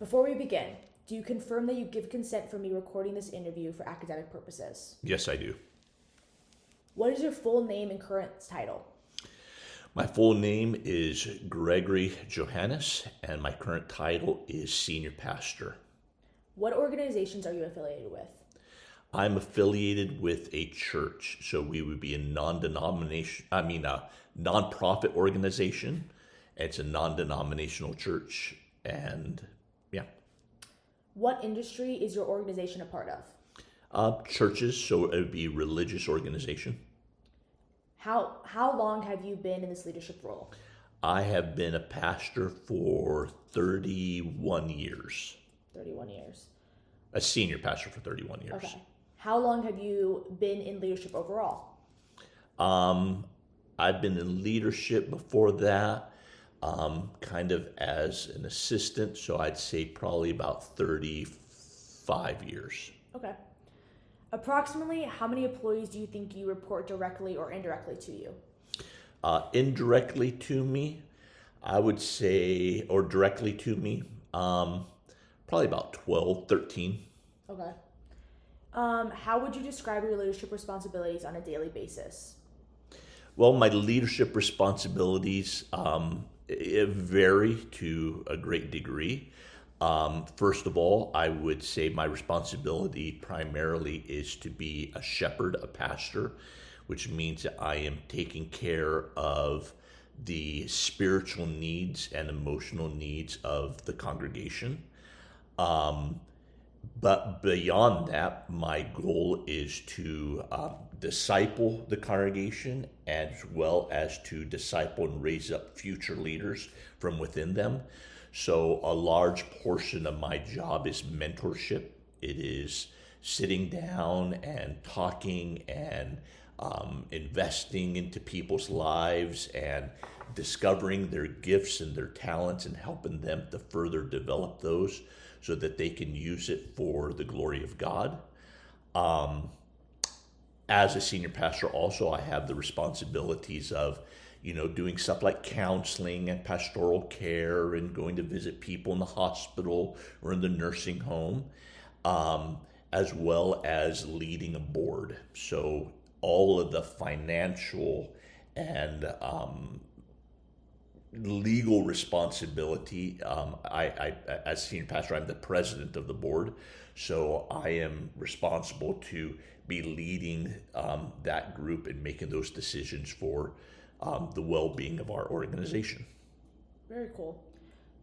Before we begin, do you confirm that you give consent for me recording this interview for academic purposes? Yes, I do. What is your full name and current title? My full name is Gregory Johannes, and my current title is Senior Pastor. What organizations are you affiliated with? I'm affiliated with a church, so we would be a nonprofit organization. It's a non-denominational church, and yeah. What industry is your organization a part of? Churches, so it would be a religious organization. How long have you been in this leadership role? I have been a pastor for 31 years. 31 years. A senior pastor for 31 years. Okay. How long have you been in leadership overall? I've been in leadership before that, kind of as an assistant, so I'd say probably about 35 years. Okay. Approximately how many employees do you think you report directly or indirectly to you? Indirectly to me, I would say, or directly to me, probably about 12, 13. Okay. How would you describe your leadership responsibilities on a daily basis? Well, my leadership responsibilities vary to a great degree. First of all, I would say my responsibility primarily is to be a shepherd, a pastor, which means that I am taking care of the spiritual needs and emotional needs of the congregation. But beyond that, my goal is to disciple the congregation as well as to disciple and raise up future leaders from within them. So a large portion of my job is mentorship. It is sitting down and talking and investing into people's lives and discovering their gifts and their talents and helping them to further develop those so that they can use it for the glory of God. As a senior pastor also, I have the responsibilities of doing stuff like counseling and pastoral care and going to visit people in the hospital or in the nursing home, as well as leading a board. So all of the financial and legal responsibility, I as senior pastor, I'm the president of the board. So I am responsible to be leading that group and making those decisions for the well-being of our organization. Very cool.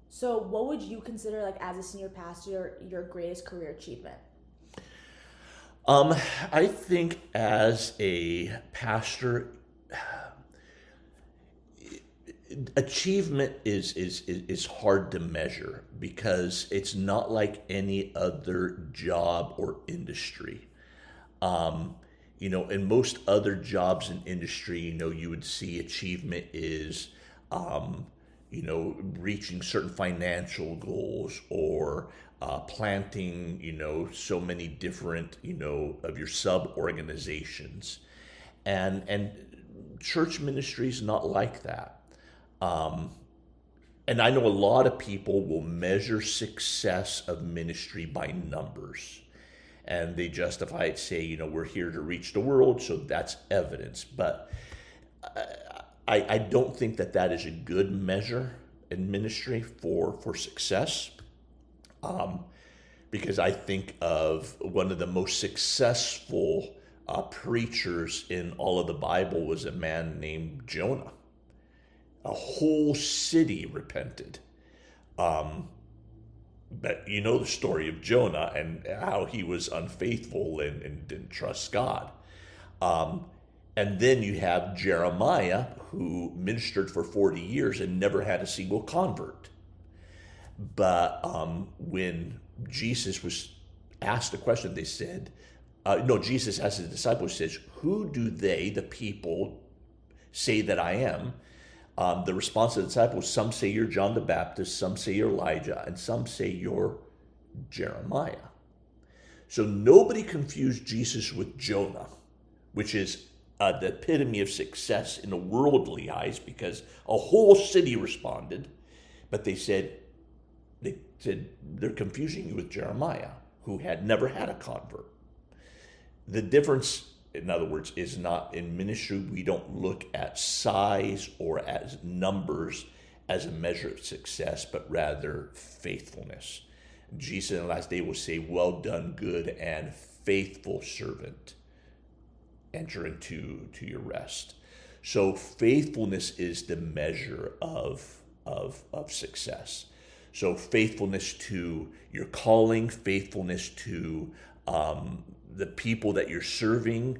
So what would you consider, like, as a senior pastor, your greatest career achievement? I think as a pastor, achievement is hard to measure because it's not like any other job or industry. In most other jobs and industry, you would see achievement is, reaching certain financial goals or planting, so many different, of your sub-organizations. And church ministry is not like that. And I know a lot of people will measure success of ministry by numbers. And they justify it, say, we're here to reach the world, so that's evidence. But I don't think that is a good measure in ministry for success. Because I think of one of the most successful preachers in all of the Bible was a man named Jonah. A whole city repented. But you know the story of Jonah and how he was unfaithful and didn't trust God. And then you have Jeremiah, who ministered for 40 years and never had a single convert. But when Jesus was asked a question, they said, Jesus asked his disciples, says, who do they, the people, say that I am? The response of the disciples, some say you're John the Baptist, some say you're Elijah, and some say you're Jeremiah. So nobody confused Jesus with Jonah, which is the epitome of success in the worldly eyes because a whole city responded. But they said, They said, they're confusing you with Jeremiah, who had never had a convert. The difference, in other words, is not in ministry. We don't look at size or as numbers as a measure of success, but rather faithfulness. Jesus in the last day will say, well done, good and faithful servant. Enter into your rest. So faithfulness is the measure of success. So faithfulness to your calling, faithfulness to the people that you're serving,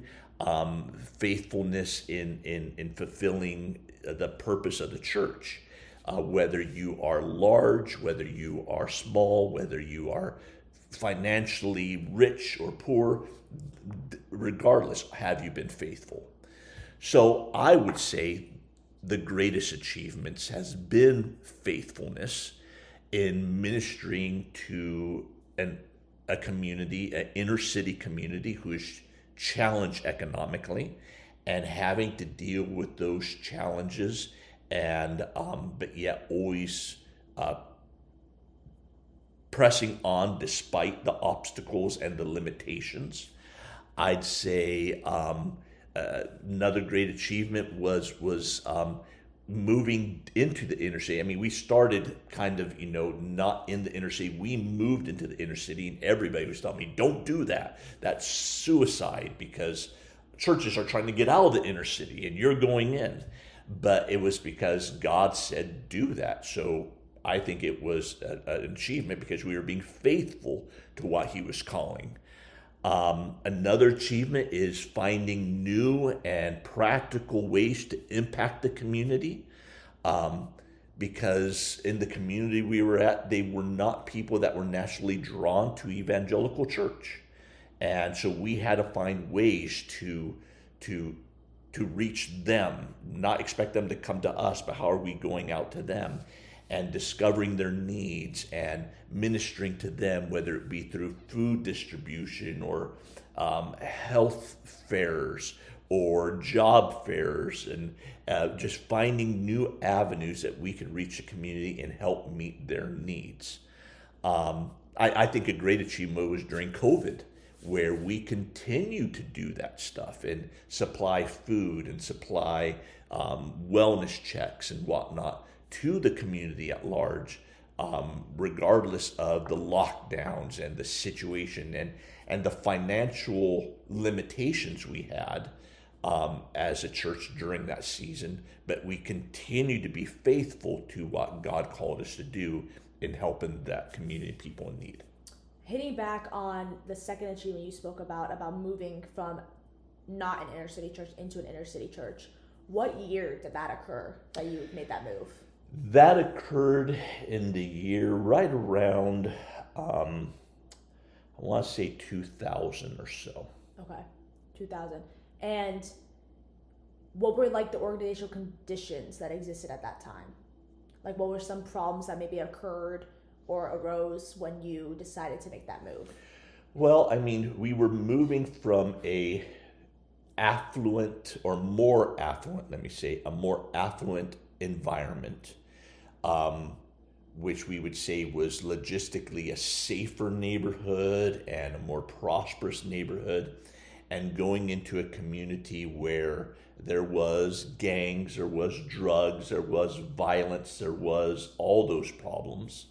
faithfulness in fulfilling the purpose of the church. Whether you are large, whether you are small, whether you are financially rich or poor, regardless, have you been faithful? So I would say the greatest achievements has been faithfulness in ministering to a community, an inner city community who is challenged economically and having to deal with those challenges, and but yet always pressing on despite the obstacles and the limitations. I'd say another great achievement was moving into the inner city. I mean, we started kind of, not in the inner city. We moved into the inner city, and everybody was telling me, don't do that. That's suicide, because churches are trying to get out of the inner city and you're going in. But it was because God said, do that. So I think it was an achievement because we were being faithful to what he was calling. Another achievement is finding new and practical ways to impact the community, because in the community we were at, they were not people that were naturally drawn to evangelical church. And so we had to find ways to reach them, not expect them to come to us, but how are we going out to them and discovering their needs and ministering to them, whether it be through food distribution or health fairs or job fairs, and just finding new avenues that we could reach the community and help meet their needs. I think a great achievement was during COVID, where we continue to do that stuff and supply food and supply wellness checks and whatnot to the community at large, regardless of the lockdowns and the situation and the financial limitations we had as a church during that season. But we continue to be faithful to what God called us to do in helping that community, people in need. Hitting back on the second achievement you spoke about moving from not an inner city church into an inner city church, what year did that occur that you made that move? That occurred in the year right around, I want to say 2000 or so. Okay, 2000. And what were like the organizational conditions that existed at that time? Like, what were some problems that maybe occurred or arose when you decided to make that move? Well, I mean, we were moving from a more affluent environment, which we would say was logistically a safer neighborhood and a more prosperous neighborhood, and going into a community where there was gangs, there was drugs, there was violence, there was all those problems.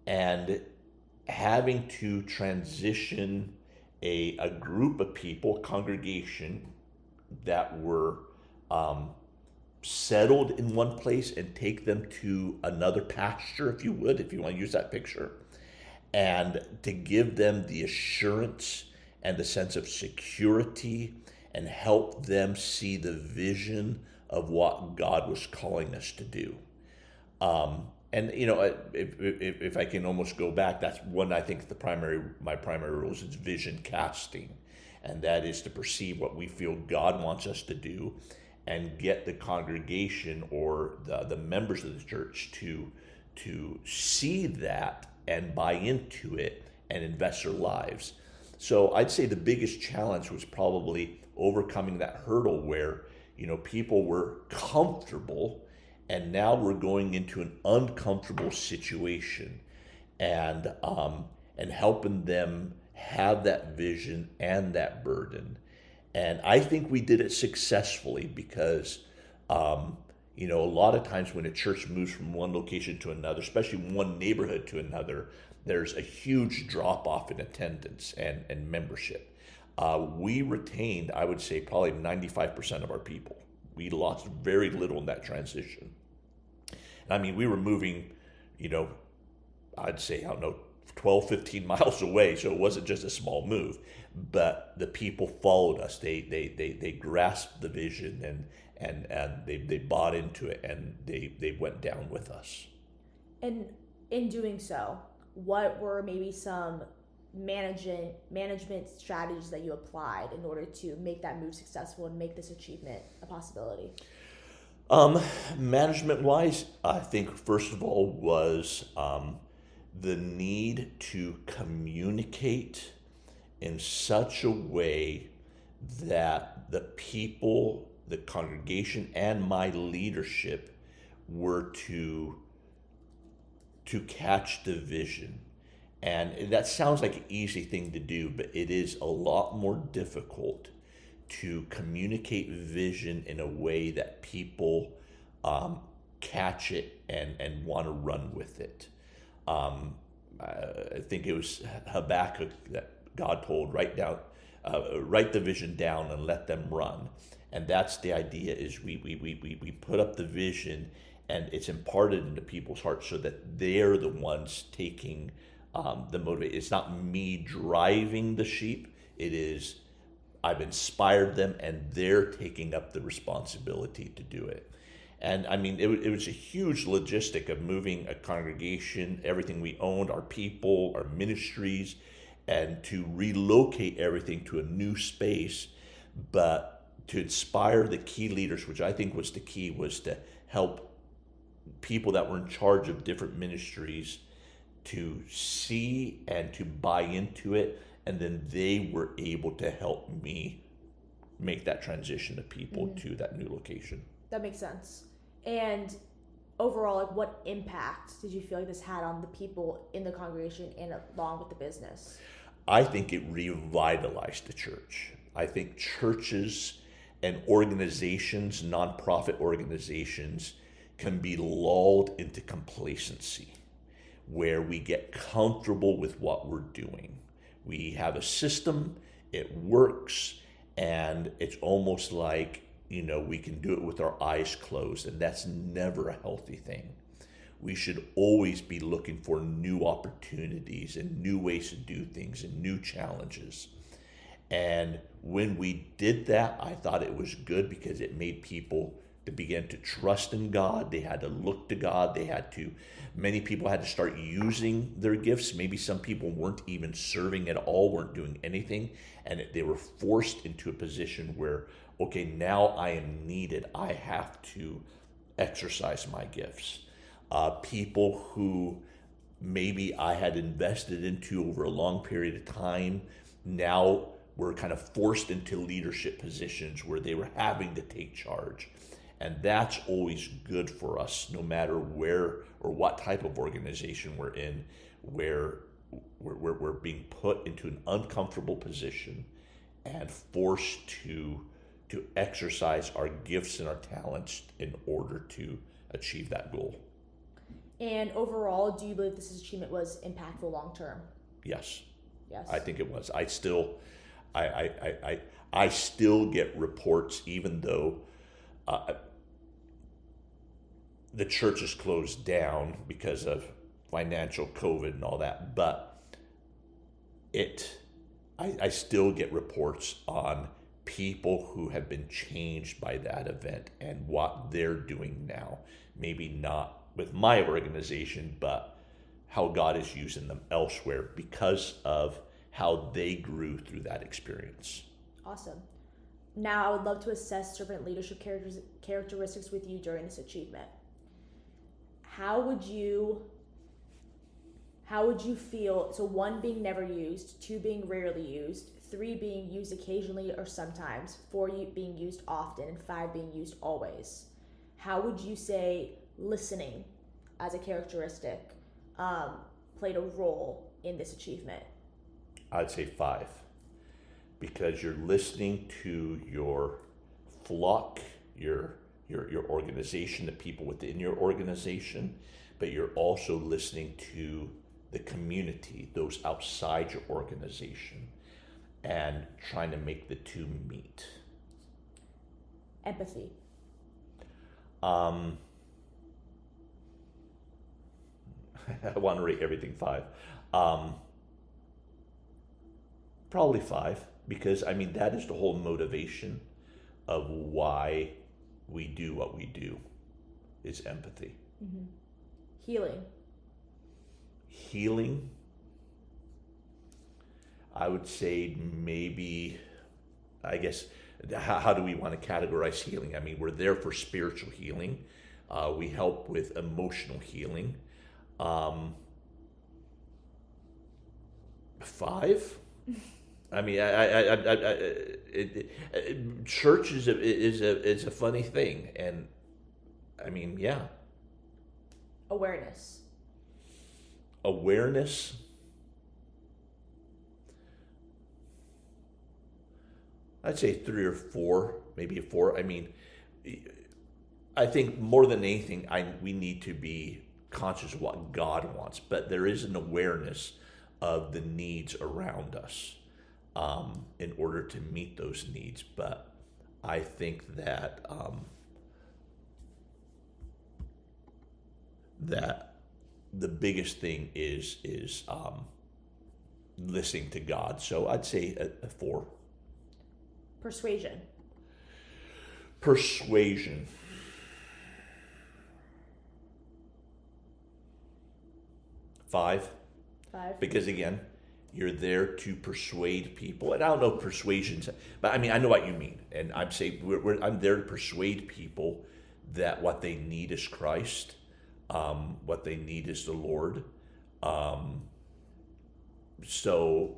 And having to transition a group of people, congregation, that were settled in one place and take them to another pasture, if you want to use that picture, and to give them the assurance and the sense of security and help them see the vision of what God was calling us to do. And if I can almost go back, that's one, I think my primary role is vision casting, and that is to perceive what we feel God wants us to do and get the congregation or the members of the church to see that and buy into it and invest their lives. So I'd say the biggest challenge was probably overcoming that hurdle where people were comfortable and now we're going into an uncomfortable situation, and helping them have that vision and that burden. And I think we did it successfully because, a lot of times when a church moves from one location to another, especially one neighborhood to another, there's a huge drop off in attendance and membership. We retained, I would say, probably 95% of our people. We lost very little in that transition. And I mean, we were moving, I'd say, 12, 15 miles away, so it wasn't just a small move. But the people followed us. They grasped the vision, and they bought into it, and they went down with us. And in doing so, what were maybe some management strategies that you applied in order to make that move successful and make this achievement a possibility? Management wise, I think first of all was the need to communicate in such a way that the people, the congregation, and my leadership were to catch the vision. And that sounds like an easy thing to do, but it is a lot more difficult to communicate vision in a way that people catch it and want to run with it. I think it was Habakkuk that God told, write the vision down and let them run. And that's the idea, is we put up the vision, and it's imparted into people's hearts so that they're the ones taking the motivation. It's not me driving the sheep. It is, I've inspired them, and they're taking up the responsibility to do it. And I mean, it was a huge logistic of moving a congregation, everything we owned, our people, our ministries, and to relocate everything to a new space. But to inspire the key leaders, which I think was the key, was to help people that were in charge of different ministries to see and to buy into it. And then they were able to help me make that transition of people to that new location. That makes sense. And overall, like, what impact did you feel like this had on the people in the congregation and along with the business? I think it revitalized the church. I think churches and organizations, nonprofit organizations, can be lulled into complacency, where we get comfortable with what we're doing. We have a system, it works, and it's almost like, we can do it with our eyes closed, and that's never a healthy thing. We should always be looking for new opportunities and new ways to do things and new challenges. And when we did that, I thought it was good because it made people to begin to trust in God. They had to look to God. Many people had to start using their gifts. Maybe some people weren't even serving at all, weren't doing anything. And they were forced into a position where, okay, now I am needed. I have to exercise my gifts. People who maybe I had invested into over a long period of time, now were kind of forced into leadership positions where they were having to take charge. And that's always good for us, no matter where or what type of organization we're in, where we're being put into an uncomfortable position and forced to exercise our gifts and our talents in order to achieve that goal. And overall, do you believe this achievement was impactful long term? Yes. Yes. I think it was. I still get reports, even though the church is closed down because of financial COVID and all that, but I still get reports on people who have been changed by that event and what they're doing now. Maybe not with my organization, but how God is using them elsewhere because of how they grew through that experience. Awesome. Now, I would love to assess servant leadership characteristics with you during this achievement. How would you feel, so 1 being never used, 2 being rarely used, 3 being used occasionally or sometimes, 4 being used often, and 5 being used always. how would you say listening as a characteristic played a role in this achievement? I'd say 5, because you're listening to your flock, your organization, the people within your organization, but you're also listening to the community, those outside your organization, and trying to make the two meet. Empathy. I want to rate everything 5. Probably 5, because I mean that is the whole motivation of why we do what we do, is empathy. Mm-hmm. Healing. Healing, I would say maybe, I guess, how do we want to categorize healing? I mean, we're there for spiritual healing. We help with emotional healing. 5. I mean, church is a funny thing, and I mean, yeah. Awareness. I'd say 3 or 4, maybe a 4. I mean, I think more than anything, we need to be conscious of what God wants, but there is an awareness of the needs around us in order to meet those needs. But I think that that the biggest thing is listening to God. So I'd say a 4. Persuasion. 5. 5. Because again, you're there to persuade people, and I don't know persuasions, but I mean I know what you mean, and I'm saying I'm there to persuade people that what they need is Christ, what they need is the Lord. So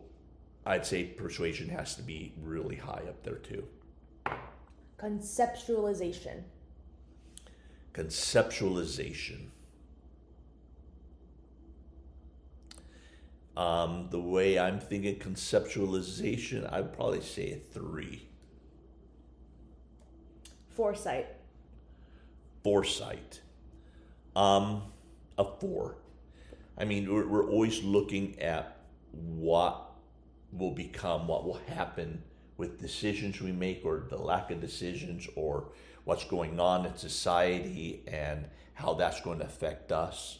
I'd say persuasion has to be really high up there too. Conceptualization. The way I'm thinking conceptualization, I'd probably say a 3. Foresight. A 4. I mean, we're always looking at what will become, what will happen with decisions we make, or the lack of decisions, or what's going on in society and how that's going to affect us.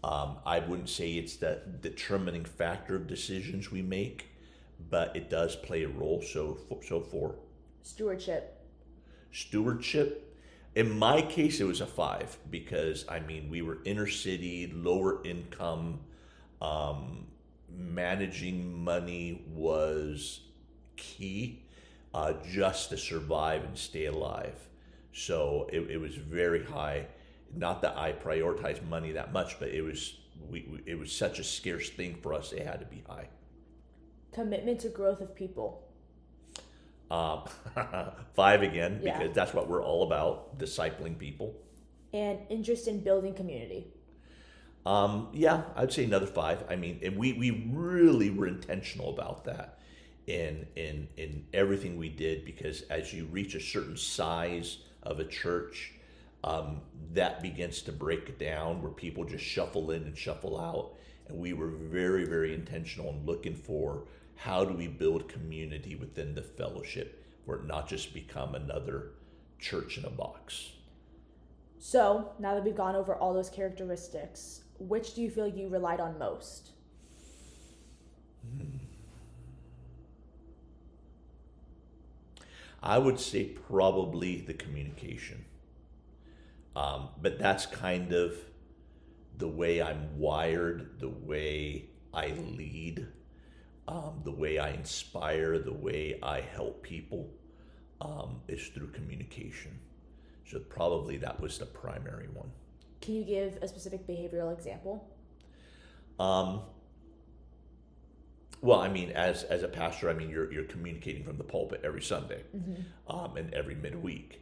I wouldn't say it's the determining factor of decisions we make, but it does play a role. So 4. Stewardship. In my case, it was a 5, because I mean we were inner city, lower income. Managing money was key, just to survive and stay alive. So it was very high. Not that I prioritized money that much, but it was such a scarce thing for us. It had to be high. Commitment to growth of people. 5 again, because that's what we're all about, discipling people. And interest in building community. I'd say another 5. I mean, and we really were intentional about that in everything we did, because as you reach a certain size of a church, that begins to break down, where people just shuffle in and shuffle out. And we were very, very intentional in looking for how do we build community within the fellowship, where it not just become another church in a box. So now that we've gone over all those characteristics, which do you feel you relied on most? I would say probably the communication. But that's kind of the way I'm wired, the way I lead, the way I inspire, the way I help people, is through communication. So probably that was the primary one. Can you give a specific behavioral example? Well, I mean, as a pastor, I mean, you're communicating from the pulpit every Sunday, and every midweek.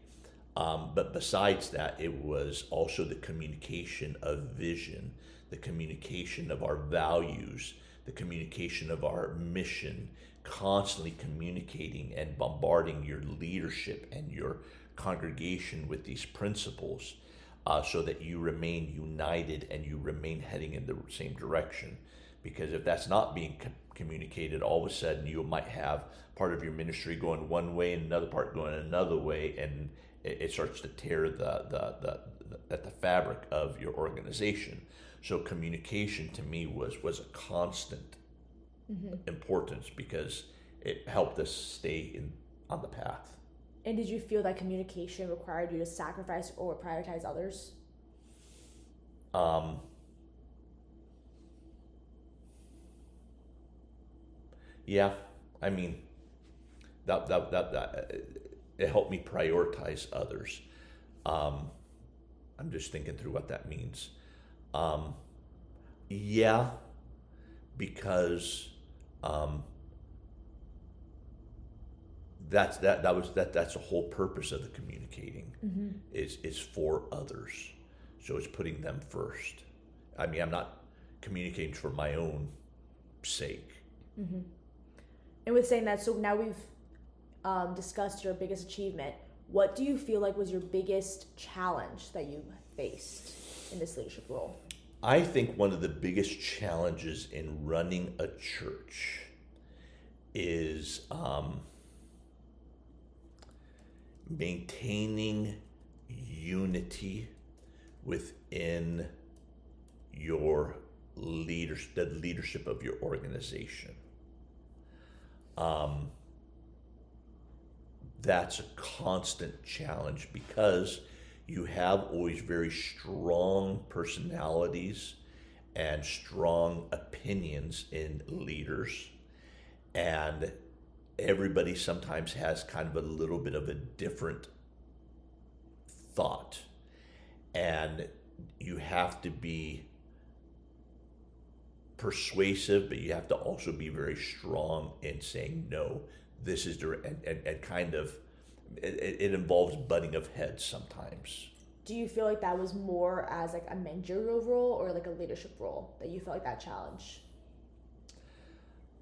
But besides that, it was also the communication of vision, the communication of our values, the communication of our mission, constantly communicating and bombarding your leadership and your congregation with these principles, so that you remain united and you remain heading in the same direction. Because if that's not being communicated, all of a sudden you might have part of your ministry going one way and another part going another way, and it starts to tear at the fabric of your organization. So communication to me was a constant importance, because it helped us stay on the path. And did you feel that communication required you to sacrifice or prioritize others? Yeah, I mean, that it helped me prioritize others. I'm just thinking through what that means. Yeah, because that's the whole purpose of the communicating, is for others. So it's putting them first. I mean, I'm not communicating for my own sake. And with saying that, so now we've discussed your biggest achievement. What do you feel like was your biggest challenge that you faced in this leadership role? I think one of the biggest challenges in running a church is maintaining unity within your the leadership of your organization. That's a constant challenge, because you have always very strong personalities and strong opinions in leaders, and everybody sometimes has kind of a little bit of a different thought, and you have to be persuasive, but you have to also be very strong in saying no. This is and kind of it involves butting of heads sometimes. Do you feel like that was more as like a managerial role or like a leadership role that you felt like that challenge?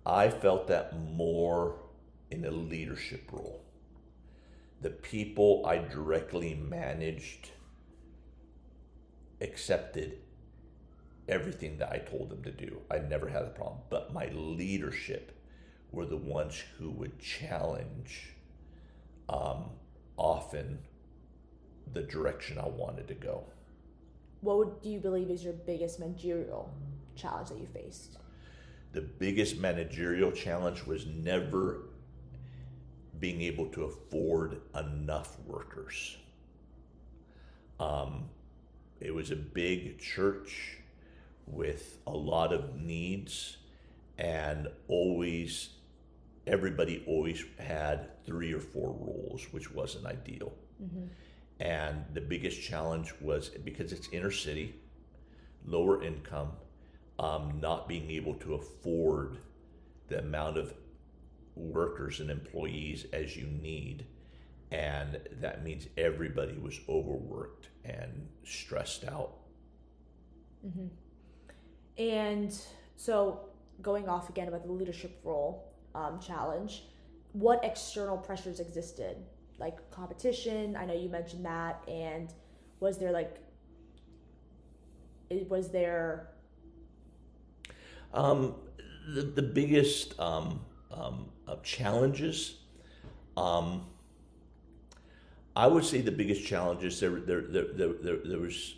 I felt that more in a leadership role. The people I directly managed accepted everything that I told them to do. I never had a problem. But my leadership were the ones who would challenge often the direction I wanted to go. Do you believe is your biggest managerial challenge that you faced? The biggest managerial challenge was never being able to afford enough workers. It was a big church with a lot of needs, and everybody always had 3 or 4 roles, which wasn't ideal. And the biggest challenge was, because it's inner city, lower income, not being able to afford the amount of workers and employees as you need. And that means everybody was overworked and stressed out. And so going off again about the leadership role challenge, what external pressures existed? Like competition, I know you mentioned that, and was there the biggest challenges, I would say the biggest challenges, there was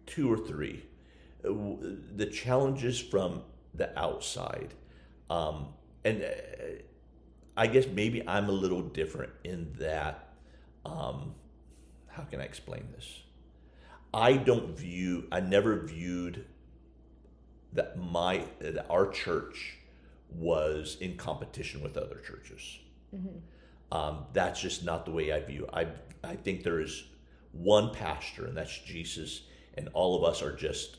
2 or 3. The challenges from the outside, and I guess maybe I'm a little different in that, how can I explain this? I never viewed that our church was in competition with other churches. That's just not the way I view it. I think there is one pastor, and that's Jesus, and all of us are just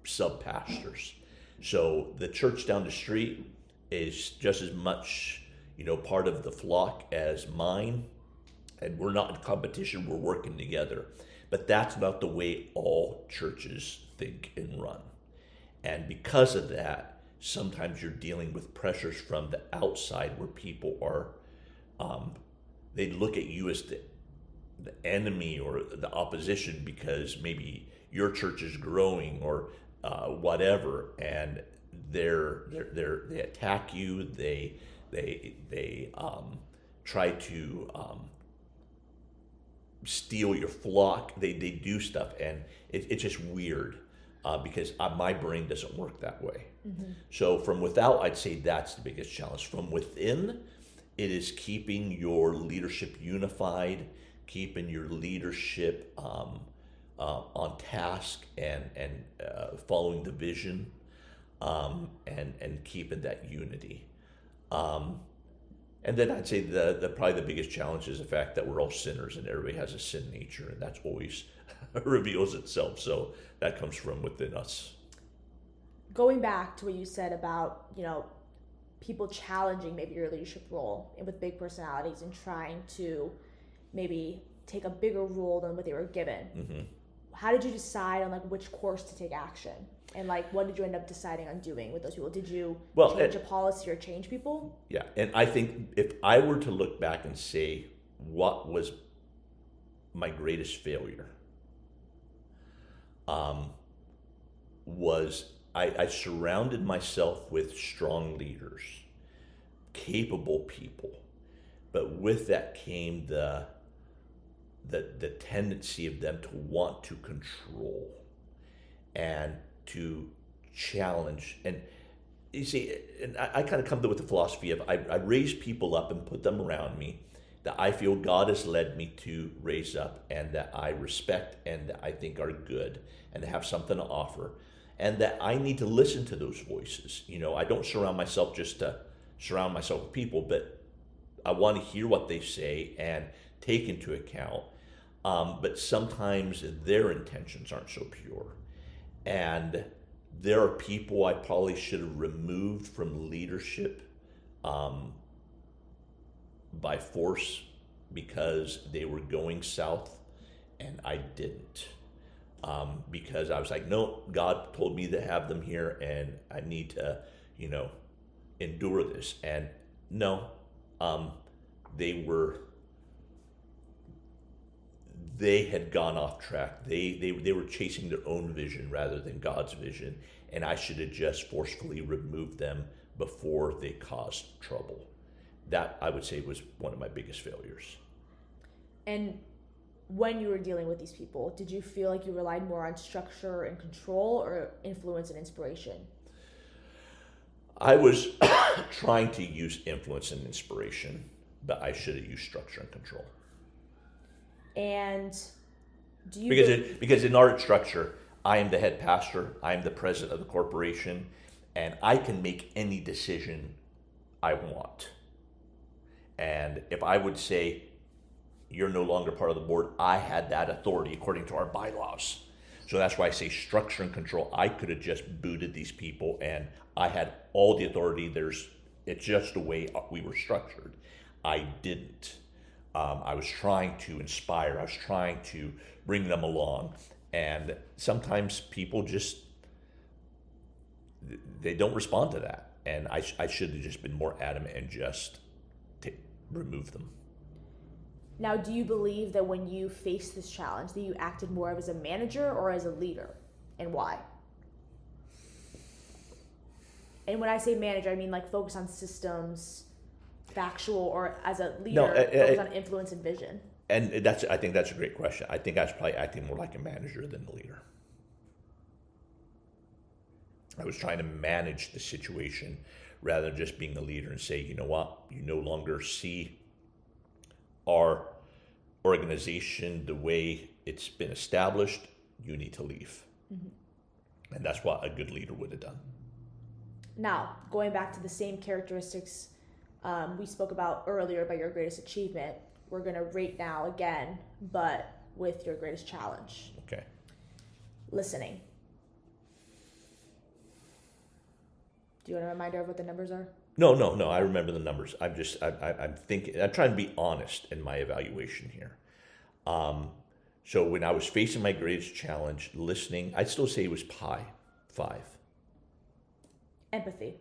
sub-pastors. So the church down the street is just as much, part of the flock as mine, and we're not in competition, we're working together. But that's not the way all churches think and run. And because of that, sometimes you're dealing with pressures from the outside where people are, they look at you as the enemy or the opposition because maybe your church is growing or whatever, and they attack you. They try to steal your flock. They do stuff, and it's just weird because my brain doesn't work that way. Mm-hmm. So from without, I'd say that's the biggest challenge. From within, it is keeping your leadership unified, keeping your leadership on task and following the vision, and keeping that unity. And then I'd say the probably the biggest challenge is the fact that we're all sinners and everybody has a sin nature, and that's always reveals itself. So that comes from within us. Going back to what you said about, people challenging maybe your leadership role and with big personalities and trying to maybe take a bigger role than what they were given. Mm-hmm. How did you decide on which course to take action? And what did you end up deciding on doing with those people? Did you change a policy or change people? Yeah, and I think if I were to look back and say what was my greatest failure, was I surrounded myself with strong leaders, capable people, but with that came the tendency of them to want to control and to challenge. And you see, and I kind of come to with the philosophy of I raise people up and put them around me that I feel God has led me to raise up and that I respect and that I think are good and have something to offer, and that I need to listen to those voices. I don't surround myself just to surround myself with people, but I want to hear what they say and take into account. But sometimes their intentions aren't so pure. And there are people I probably should have removed from leadership by force because they were going south, and I didn't. Because I was like, no, God told me to have them here, and I need to, endure this. And no, they had gone off track. They were chasing their own vision rather than God's vision, and I should have just forcefully removed them before they caused trouble. That, I would say, was one of my biggest failures. And when you were dealing with these people, did you feel like you relied more on structure and control or influence and inspiration? I was trying to use influence and inspiration, but I should have used structure and control. And do you... Because in our structure, I am the head pastor, I am the president of the corporation, and I can make any decision I want. And if I would say, you're no longer part of the board, I had that authority according to our bylaws. So that's why I say structure and control. I could have just booted these people and I had all the authority. It's just the way we were structured. I didn't. I was trying to inspire. I was trying to bring them along. And sometimes people they don't respond to that. And I should have just been more adamant and just remove them. Now, do you believe that when you faced this challenge, that you acted more as a manager or as a leader, and why? And when I say manager, I mean focus on systems, factual, or as a leader, focus on influence and vision. And I think that's a great question. I think I was probably acting more like a manager than a leader. I was trying to manage the situation rather than just being a leader and say, you know what, you no longer see our organization the way it's been established, you need to leave. Mm-hmm. And that's what a good leader would have done. Now, going back to the same characteristics we spoke about earlier about your greatest achievement, we're going to rate now again, but with your greatest challenge. Okay. Listening. Do you want a reminder of what the numbers are? No. I remember the numbers. I'm thinking. I'm trying to be honest in my evaluation here. So when I was facing my greatest challenge, listening, I'd still say it was 5. Empathy.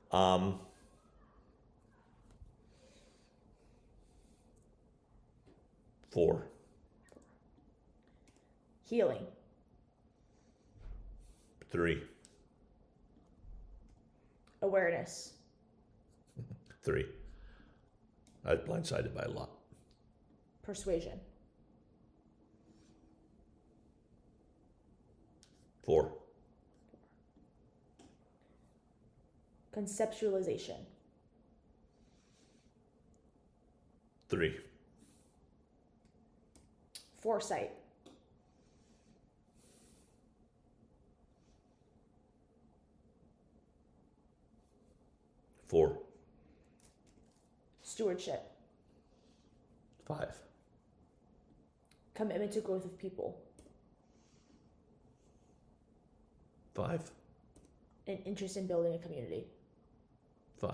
4. Healing. 3. Awareness. 3. I was blindsided by a lot. Persuasion. 4. Conceptualization. 3. Foresight. 4. Stewardship. 5. Commitment to growth of people. 5. An interest in building a community. 5.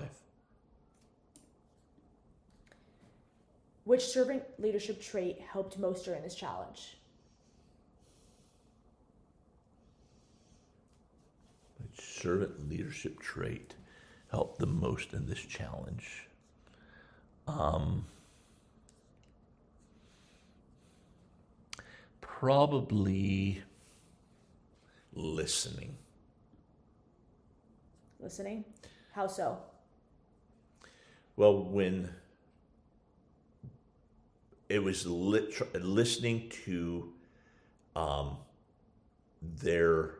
Which servant leadership trait helped most during this challenge? Which servant leadership trait helped the most in this challenge? Probably listening. Listening? How so? Well, when it was listening to their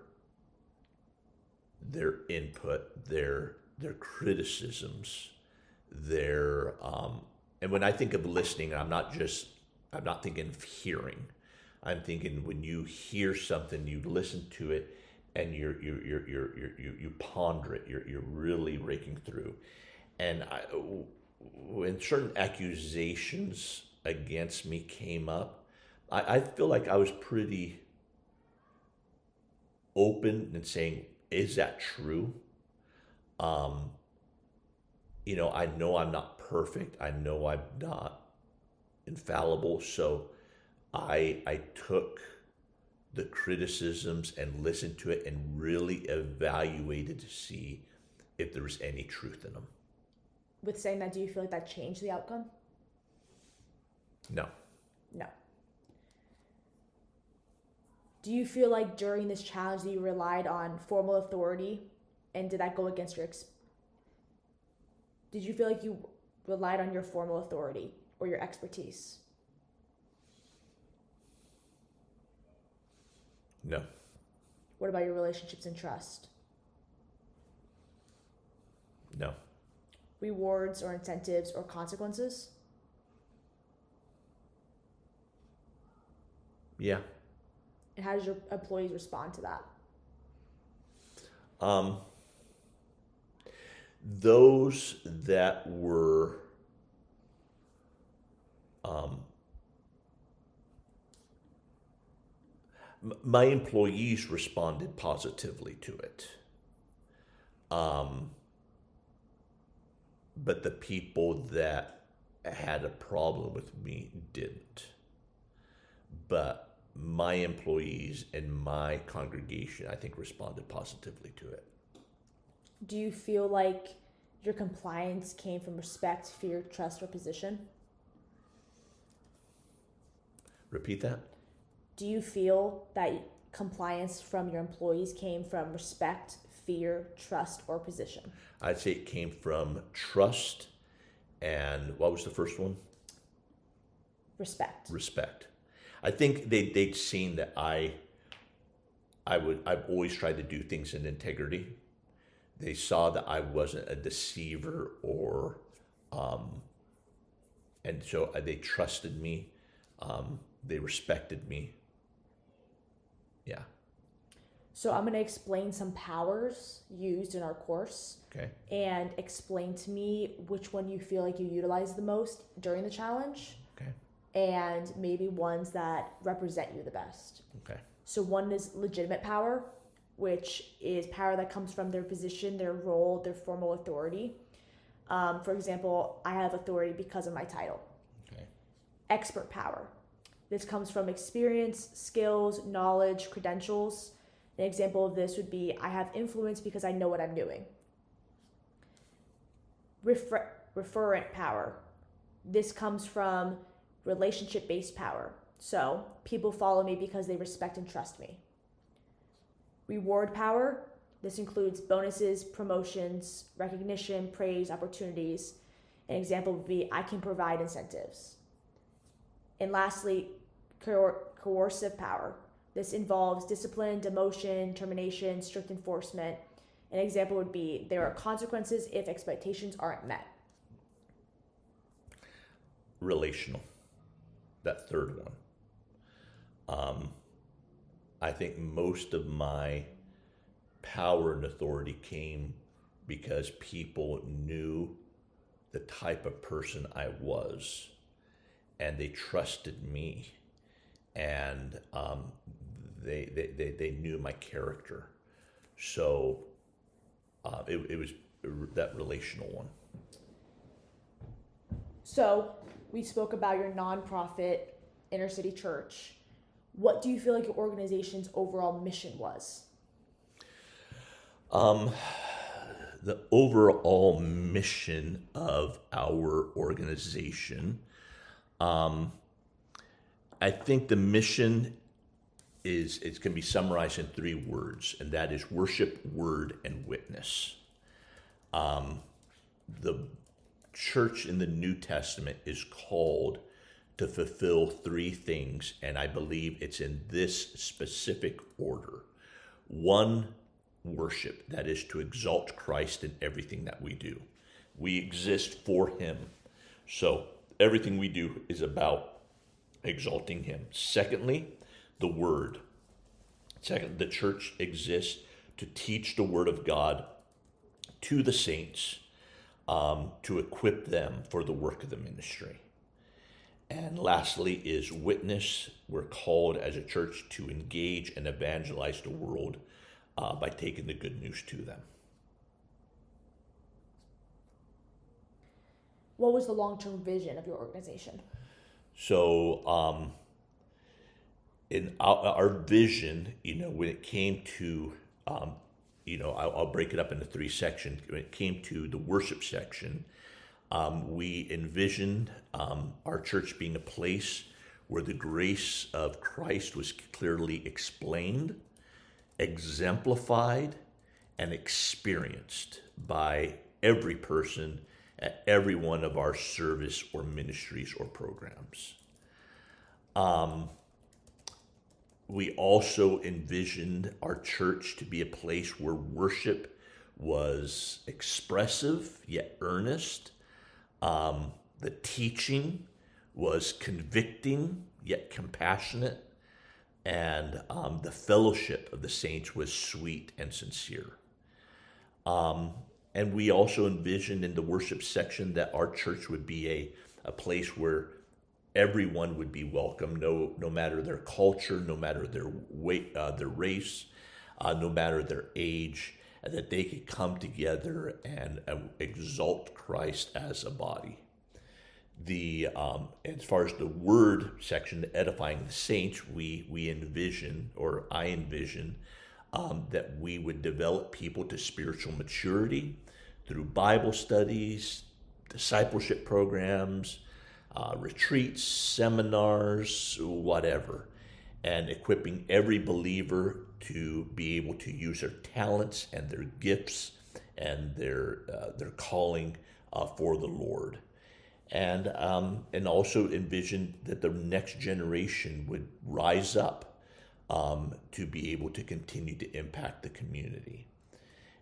input, their criticisms, and when I think of listening, I'm not thinking of hearing. I'm thinking when you hear something, you listen to it, and you ponder it. You're really raking through, and when certain accusations against me came up, I feel like I was pretty open in saying, "Is that true?" I know I'm not perfect. I know I'm not infallible. So I took the criticisms and listened to it and really evaluated to see if there was any truth in them. With saying that, do you feel like that changed the outcome? No. No. Do you feel like during this challenge that you relied on formal authority, and did that go against your did you feel like you relied on your formal authority or your expertise? No. What about your relationships and trust? No. Rewards or incentives or consequences? Yeah. And how did your employees respond to that? Those that were my employees responded positively to it. But the people that had a problem with me didn't. But my employees and my congregation, I think, responded positively to it. Do you feel like your compliance came from respect, fear, trust, or position? Repeat that? Do you feel that compliance from your employees came from respect, fear, trust, or position? I'd say it came from trust, and what was the first one? Respect. Respect. I think they'd seen that I've always tried to do things in integrity. They saw that I wasn't a deceiver and so they trusted me. They respected me. Yeah. So I'm going to explain some powers used in our course. Okay. And explain to me which one you feel like you utilize the most during the challenge. Okay. And maybe ones that represent you the best. Okay. So one is legitimate power, which is power that comes from their position, their role, their formal authority. For example, I have authority because of my title. Okay. Expert power. This comes from experience, skills, knowledge, credentials. An example of this would be I have influence because I know what I'm doing. Referent power. This comes from relationship-based power. So people follow me because they respect and trust me. Reward power. This includes bonuses, promotions, recognition, praise, opportunities. An example would be I can provide incentives. And lastly, coercive power. This involves discipline, demotion, termination, strict enforcement. An example would be there are consequences if expectations aren't met. Relational, that third one. I think most of my power and authority came because people knew the type of person I was, and they trusted me, and they knew my character. So it was that relational one. So we spoke about your nonprofit inner city church. What do you feel like your organization's overall mission was? The overall mission of our organization, I think the mission it can be summarized in 3 words, and that is worship, word, and witness. The church in the New Testament is called to fulfill 3 things, and I believe it's in this specific order. 1, worship, that is to exalt Christ in everything that we do. We exist for him, so everything we do is about exalting him. Secondly, the word. Second, the church exists to teach the word of God to the saints, to equip them for the work of the ministry. And lastly is witness. We're called as a church to engage and evangelize the world by taking the good news to them. What was the long-term vision of your organization? So in our vision, when it came to, I'll break it up into 3 sections. When it came to the worship section, we envisioned our church being a place where the grace of Christ was clearly explained, exemplified, and experienced by every person at every one of our service or ministries or programs. We also envisioned our church to be a place where worship was expressive yet earnest. The teaching was convicting yet compassionate, and the fellowship of the saints was sweet and sincere. And we also envisioned in the worship section that our church would be a place where everyone would be welcome, no matter their culture, no matter their weight, their race, no matter their age, and that they could come together and exalt Christ as a body. As far as the word section, the edifying the saints, I envision that we would develop people to spiritual maturity through Bible studies, discipleship programs, retreats, seminars, whatever, and equipping every believer to be able to use their talents and their gifts and their calling for the Lord. And also envision that the next generation would rise up to be able to continue to impact the community.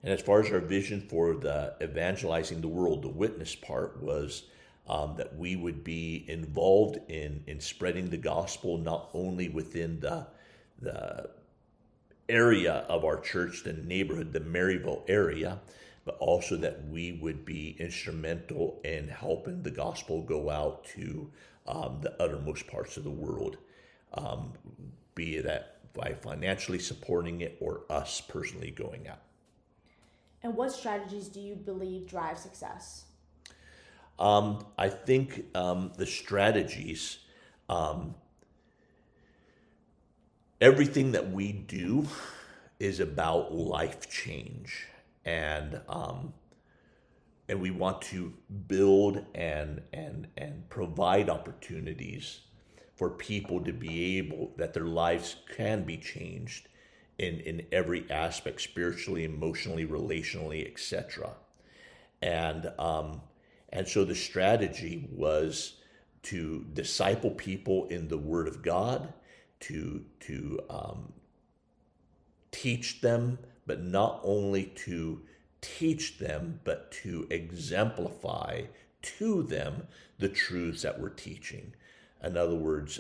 And as far as our vision for the evangelizing the world, the witness part was that we would be involved in spreading the gospel, not only within the area of our church, the neighborhood, the Maryville area, but also that we would be instrumental in helping the gospel go out to the uttermost parts of the world, be that by financially supporting it or us personally going out. And what strategies do you believe drive success? I think the strategies, everything that we do is about life change, and we want to build and provide opportunities for people to be able, that their lives can be changed in every aspect, spiritually, emotionally, relationally, etc. And so the strategy was to disciple people in the Word of God, to teach them, but not only to teach them, but to exemplify to them the truths that we're teaching. In other words,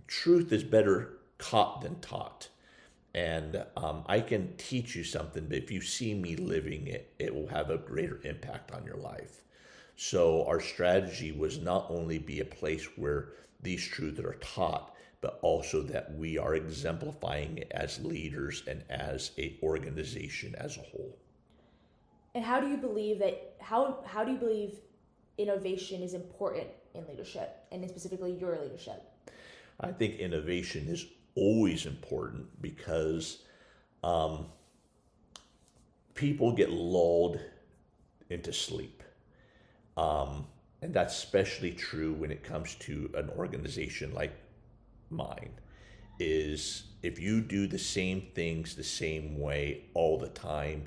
truth is better caught than taught. And I can teach you something, but if you see me living it, it will have a greater impact on your life. So our strategy was not only be a place where these truths are taught, but also that we are exemplifying it as leaders and as a organization as a whole. And how do you believe that, how do you believe innovation is important in leadership, and specifically your leadership? I think innovation is always important because people get lulled into sleep. And that's especially true when it comes to an organization like mine, is if you do the same things the same way all the time,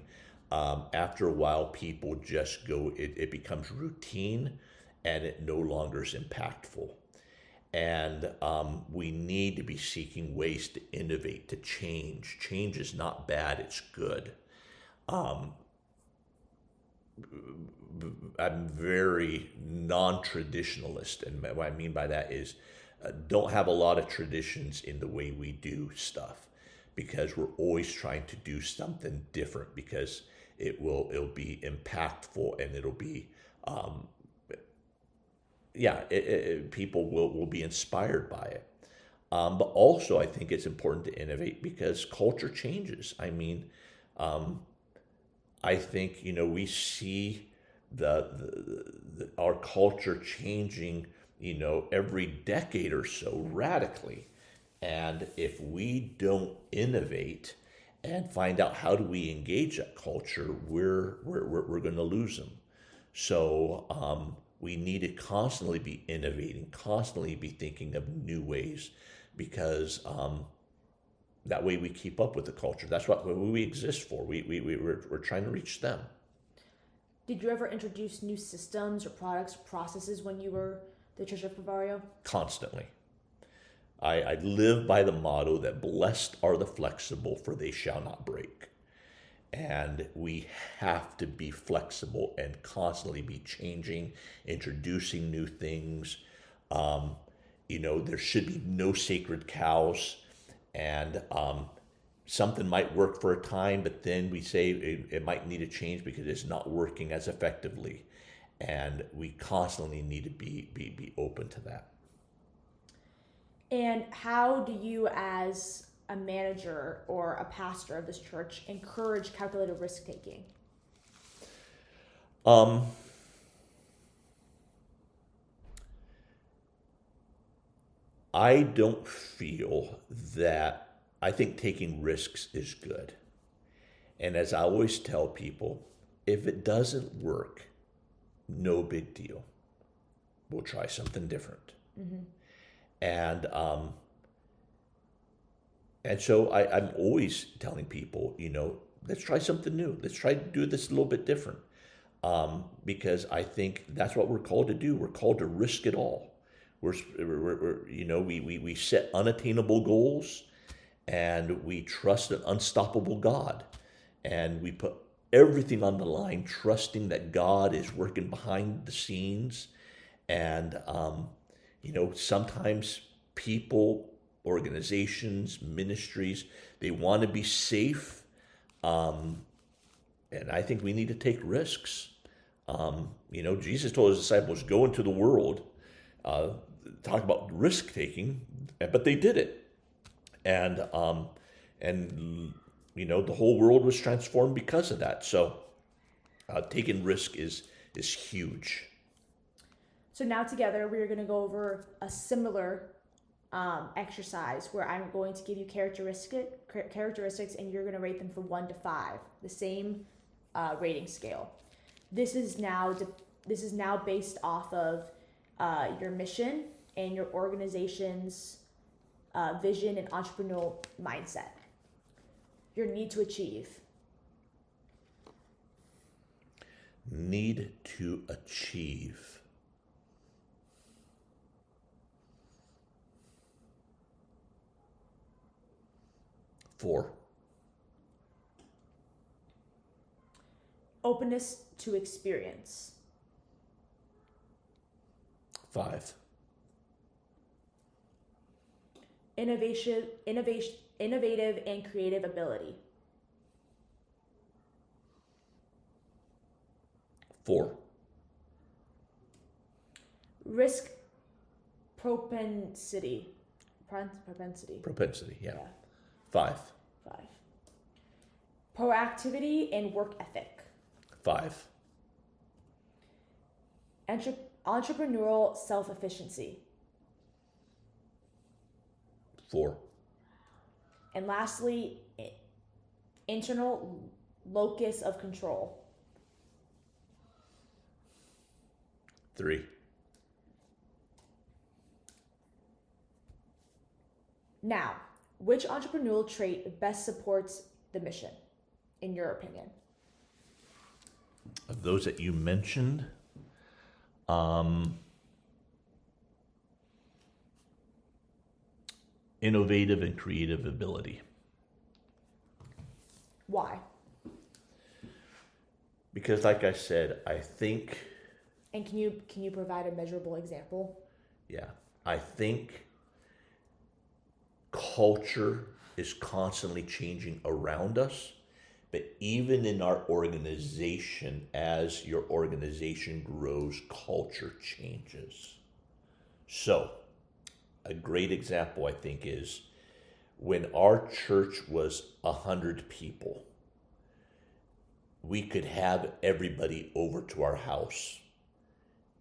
after a while people just go, it becomes routine and it no longer is impactful. And we need to be seeking ways to innovate, to change. Change is not bad, it's good. I'm very non-traditionalist, and what I mean by that is don't have a lot of traditions in the way we do stuff, because we're always trying to do something different, because it'll be impactful and it'll be people will be inspired by it. But also, I think it's important to innovate because culture changes. I mean, I think we see our culture changing, every decade or so radically, and if we don't innovate and find out how do we engage that culture, we're going to lose them. So we need to constantly be innovating, constantly be thinking of new ways, because that way we keep up with the culture. That's what we exist for. We're trying to reach them. Did you ever introduce new systems or products or processes when you were the Church of Bavaria? Constantly. I live by the motto that blessed are the flexible, for they shall not break. And we have to be flexible and constantly be changing, introducing new things. There should be no sacred cows, and something might work for a time, but then we say it might need to change because it's not working as effectively. And we constantly need to be open to that. And how do you, as a manager or a pastor of this church, encourage calculated risk taking? I don't feel that, I think taking risks is good. And as I always tell people, if it doesn't work, no big deal. We'll try something different. Mm-hmm. And so I'm always telling people, let's try something new. Let's try to do this a little bit different. Because I think that's what we're called to do. We're called to risk it all. We set unattainable goals, and we trust an unstoppable God. And we put everything on the line, trusting that God is working behind the scenes. And, sometimes people, organizations, ministries, they want to be safe. And I think we need to take risks. Jesus told his disciples, go into the world, talk about risk taking, but they did it. and the whole world was transformed because of that. So taking risk is huge. So now together we are going to go over a similar exercise where I'm going to give you characteristics and you're going to rate them from 1 to 5, the same rating scale. This is now based off of your mission and your organization's vision and entrepreneurial mindset. Your need to achieve. Need to achieve. Four. Openness to experience. 5. Innovative and creative ability. 4. Risk propensity. Propensity, yeah. Yeah. 5. 5. Proactivity and work ethic. 5. Entrepreneurial self-efficiency. 4. And lastly, internal locus of control. 3. Now, which entrepreneurial trait best supports the mission, in your opinion? Of those that you mentioned, innovative and creative ability. Why? Because like I said, I think... And can you provide a measurable example? Yeah. I think culture is constantly changing around us, but even in our organization, as your organization grows, culture changes. So, a great example, I think, is when our church was 100 people, we could have everybody over to our house,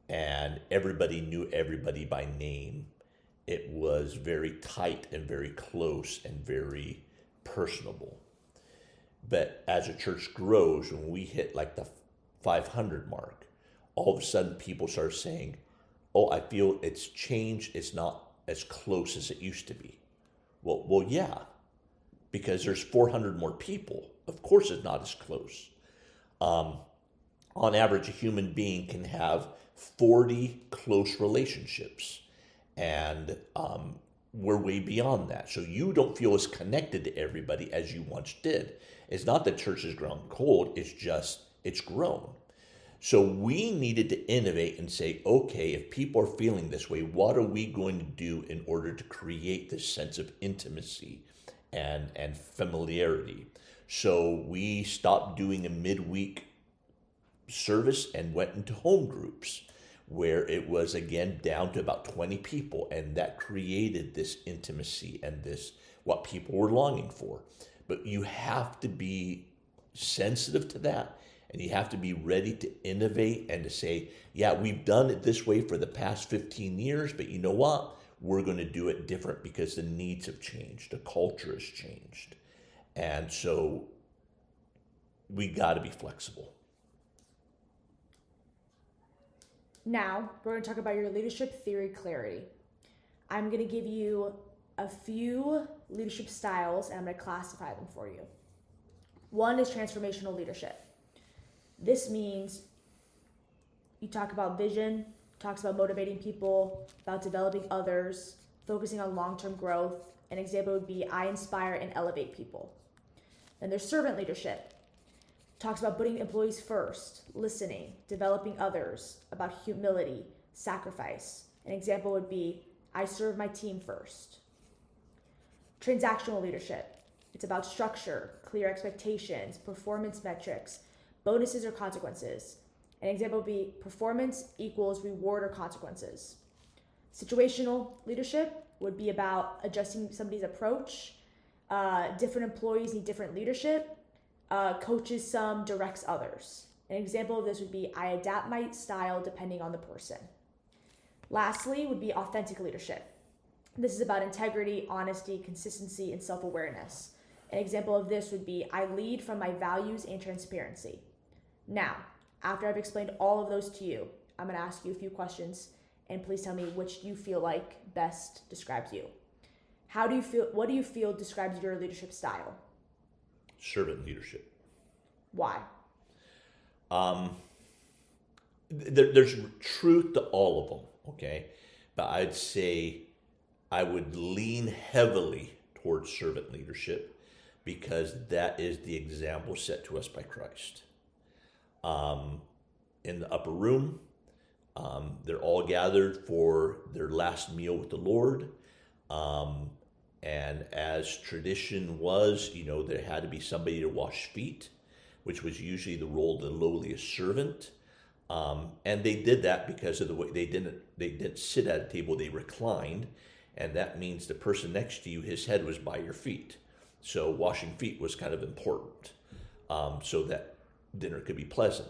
and everybody knew everybody by name. It was very tight and very close and very personable. But as a church grows, when we hit like the 500 mark, all of a sudden people start saying, oh, I feel it's changed. It's not as close as it used to be. Well, yeah, because there's 400 more people. Of course it's not as close. On average, a human being can have 40 close relationships. And we're way beyond that. So you don't feel as connected to everybody as you once did. It's not that church has grown cold. It's just, it's grown. So we needed to innovate and say, okay, if people are feeling this way, what are we going to do in order to create this sense of intimacy and familiarity? So we stopped doing a midweek service and went into home groups, where it was again down to about 20 people, and that created this intimacy and this what people were longing for. But you have to be sensitive to that, and you have to be ready to innovate and to say, yeah, we've done it this way for the past 15 years, but you know what? We're going to do it different because the needs have changed, the culture has changed. And so we got to be flexible. Now, we're going to talk about your leadership theory clarity. I'm going to give you a few leadership styles, and I'm going to classify them for you. One is transformational leadership. This means you talk about vision, talks about motivating people, about developing others, focusing on long-term growth. An example would be I inspire and elevate people. Then there's servant leadership. Talks about putting employees first, listening, developing others, about humility, sacrifice. An example would be, I serve my team first. Transactional leadership. It's about structure, clear expectations, performance metrics, bonuses or consequences. An example would be, performance equals reward or consequences. Situational leadership. would be about adjusting somebody's approach. Different employees need different leadership. Coaches some, directs others. An example of this would be I adapt my style depending on the person. Lastly would be authentic leadership. This is about integrity, honesty, consistency, and self-awareness. An example of this would be I lead from my values and transparency. Now, after I've explained all of those to you, I'm going to ask you a few questions, and please tell me which you feel like best describes you. What do you feel describes your leadership style? Servant leadership. Why? There's truth to all of them, okay? But I'd say I would lean heavily towards servant leadership because that is the example set to us by Christ. In the upper room, they're all gathered for their last meal with the Lord. And as tradition was, there had to be somebody to wash feet, which was usually the role of the lowliest servant. And they did that because of the way they didn't sit at a table, they reclined. And that means the person next to you, his head was by your feet. So washing feet was kind of important, so that dinner could be pleasant.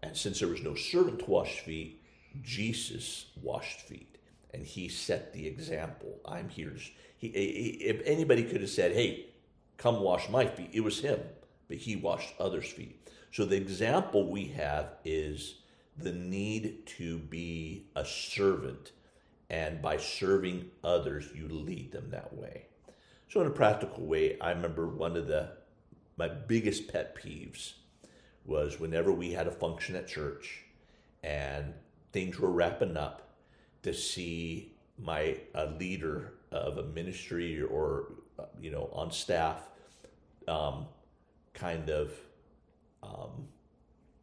And since there was no servant to wash feet, Jesus washed feet. And he set the example. I'm here. If anybody could have said, hey, come wash my feet, it was him. But he washed others' feet. So the example we have is the need to be a servant. And by serving others, you lead them that way. So in a practical way, I remember one of my biggest pet peeves was whenever we had a function at church and things were wrapping up, to see a leader of a ministry or on staff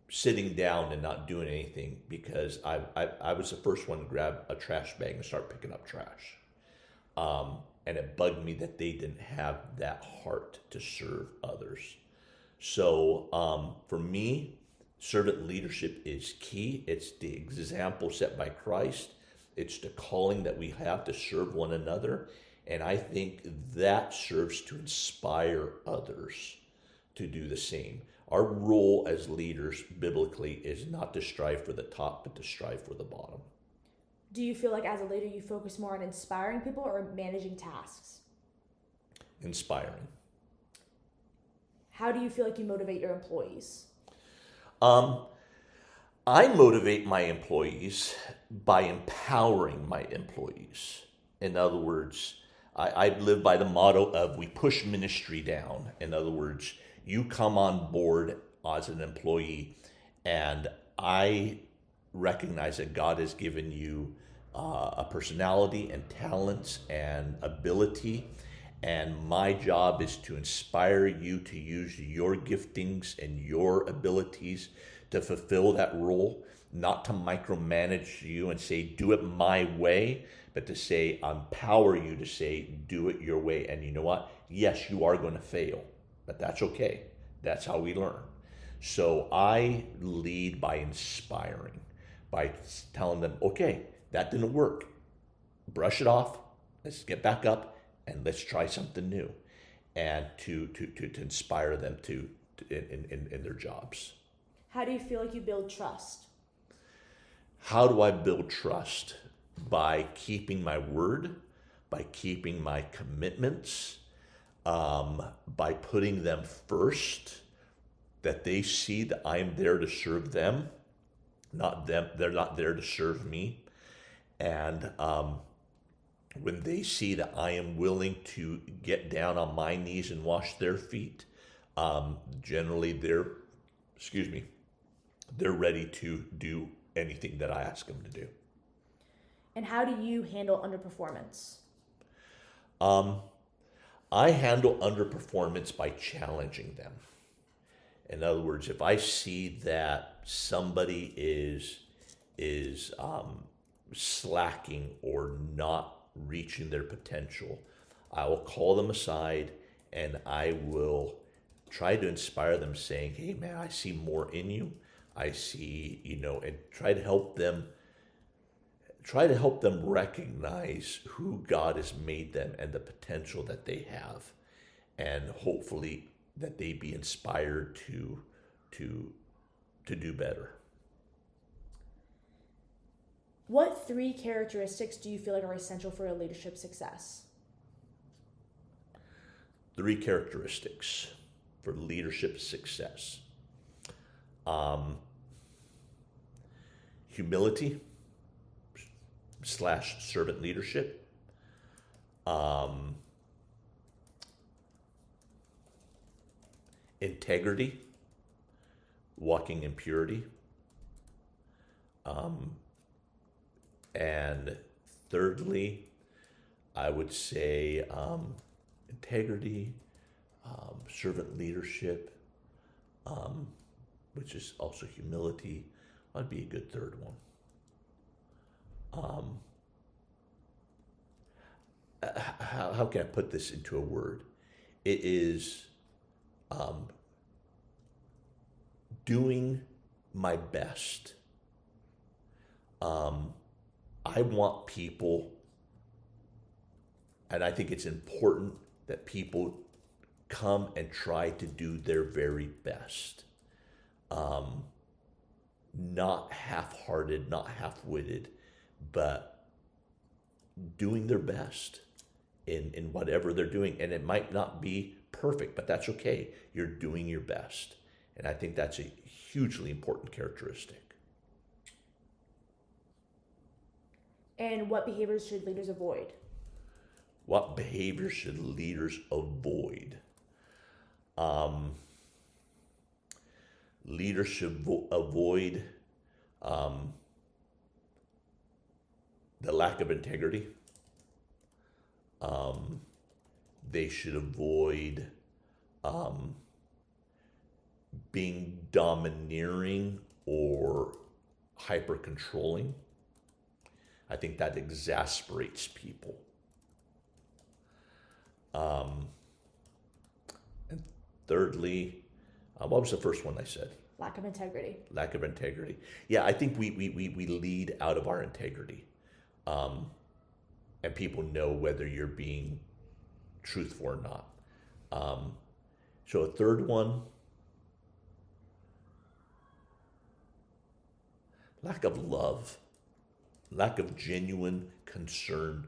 sitting down and not doing anything because I was the first one to grab a trash bag and start picking up trash. And it bugged me that they didn't have that heart to serve others. So for me, servant leadership is key. It's the example set by Christ. It's the calling that we have to serve one another. And I think that serves to inspire others to do the same. Our role as leaders biblically is not to strive for the top, but to strive for the bottom. Do you feel like as a leader you focus more on inspiring people or managing tasks? Inspiring. How do you feel like you motivate your employees? I motivate my employees by empowering my employees. In other words, I live by the motto of we push ministry down. In other words, you come on board as an employee, and I recognize that God has given you a personality and talents and ability, and my job is to inspire you to use your giftings and your abilities to fulfill that role, not to micromanage you and say, do it my way, but to say, empower you to say, do it your way. And you know what? Yes, you are going to fail, but that's okay. That's how we learn. So I lead by inspiring, by telling them, okay, that didn't work. Brush it off. Let's get back up and let's try something new. And to inspire them in their jobs. How do you feel like you build trust? How do I build trust? By keeping my word, by keeping my commitments, by putting them first, that they see that I'm there to serve them, not them. They're not there to serve me. And when they see that I am willing to get down on my knees and wash their feet, generally they're ready to do anything that I ask them to do. And how do you handle underperformance? I handle underperformance by challenging them. In other words, if I see that somebody is slacking or not reaching their potential, I will call them aside and I will try to inspire them, saying, hey man, I see more in you. I see, and try to help them try to help them recognize who God has made them and the potential that they have, and hopefully that they be inspired to do better. What 3 characteristics do you feel like are essential for a leadership success? 3 characteristics for leadership success. Humility / servant leadership. Integrity, walking in purity. And thirdly, I would say integrity, servant leadership, which is also humility. That'd be a good third one. How can I put this into a word? It is doing my best. I want people, and I think it's important that people come and try to do their very best. Not half-hearted, not half-witted, but doing their best in whatever they're doing. And it might not be perfect, but that's okay. You're doing your best. And I think that's a hugely important characteristic. And what behaviors should leaders avoid? What behaviors should leaders avoid? Leaders should avoid the lack of integrity. They should avoid being domineering or hyper controlling. I think that exasperates people. And thirdly, what was the first one I said? Lack of integrity. Lack of integrity. Yeah, I think we lead out of our integrity. And people know whether you're being truthful or not. So a third one, lack of love. Lack of genuine concern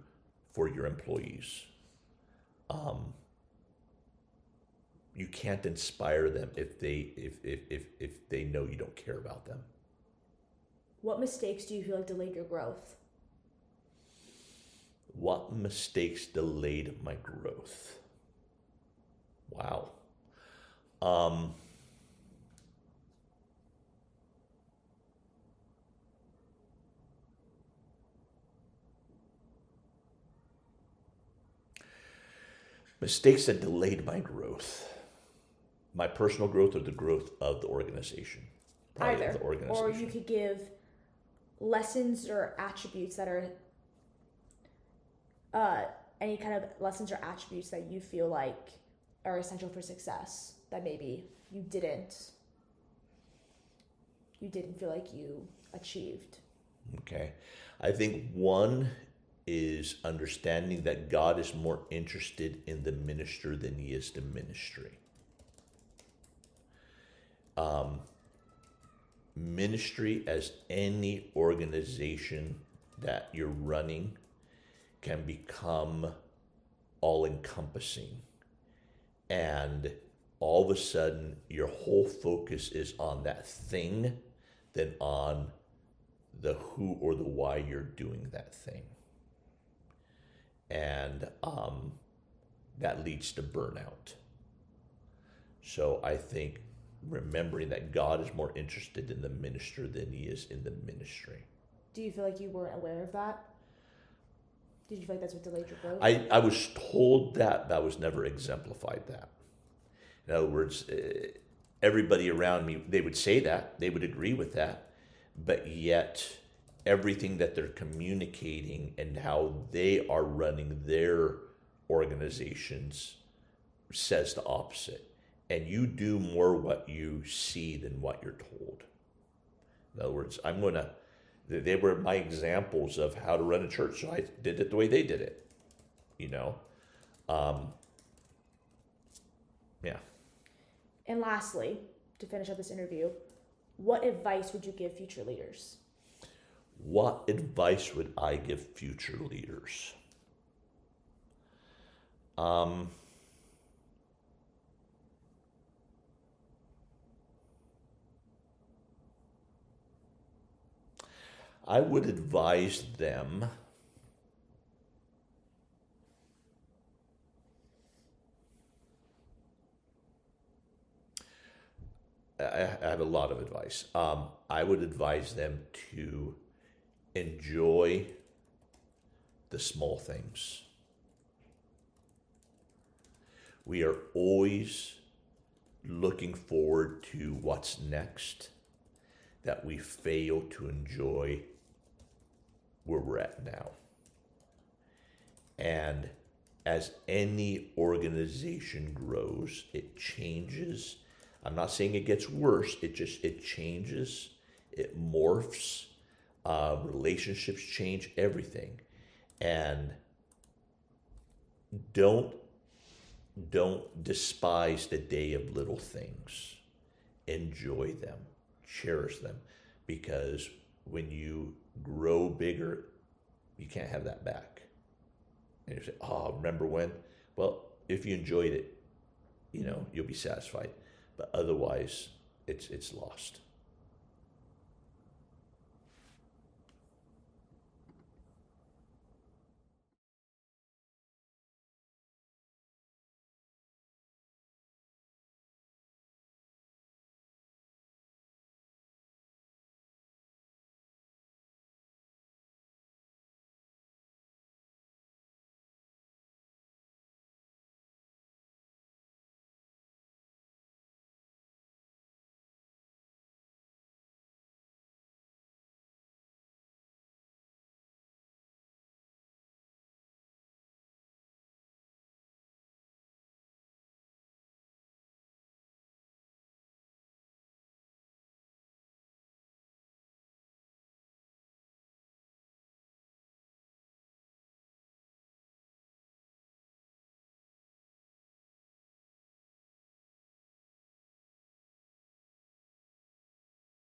for your employees. You can't inspire them if they know you don't care about them. What mistakes do you feel like delayed your growth? What mistakes delayed my growth? Wow. Mistakes that delayed my growth. My personal growth or the growth of the organization? Probably Either. of the organization. Or you could give lessons or attributes that are any kind of lessons or attributes that you feel like are essential for success that maybe you didn't feel like you achieved. Okay. I think one is understanding that God is more interested in the minister than he is the ministry. Ministry, as any organization that you're running, can become all-encompassing. And all of a sudden, your whole focus is on that thing than on the who or the why you're doing that thing. And that leads to burnout. So I think remembering that God is more interested in the minister than he is in the ministry. Do you feel like you weren't aware of that? Did you feel like that's what delayed your growth? I was told that, but I was never exemplified that. In other words, everybody around me, they would say that, they would agree with that, but yet everything that they're communicating and how they are running their organizations says the opposite. And you do more what you see than what you're told. In other words, I'm going to They were my examples of how to run a church, so I did it the way they did it. You know, yeah. And lastly, to finish up this interview, what advice would you give future leaders? What advice would I give future leaders? I would advise them I have a lot of advice. I would advise them to enjoy the small things. We are always looking forward to what's next, that we fail to enjoy where we're at now. And as any organization grows, it changes. I'm not saying it gets worse, it changes, it morphs, relationships change, everything. And don't despise the day of little things. Enjoy them, cherish them, because when you grow bigger, you can't have that back. And you say, oh, remember when? Well, if you enjoyed it, you'll be satisfied. But otherwise, it's lost.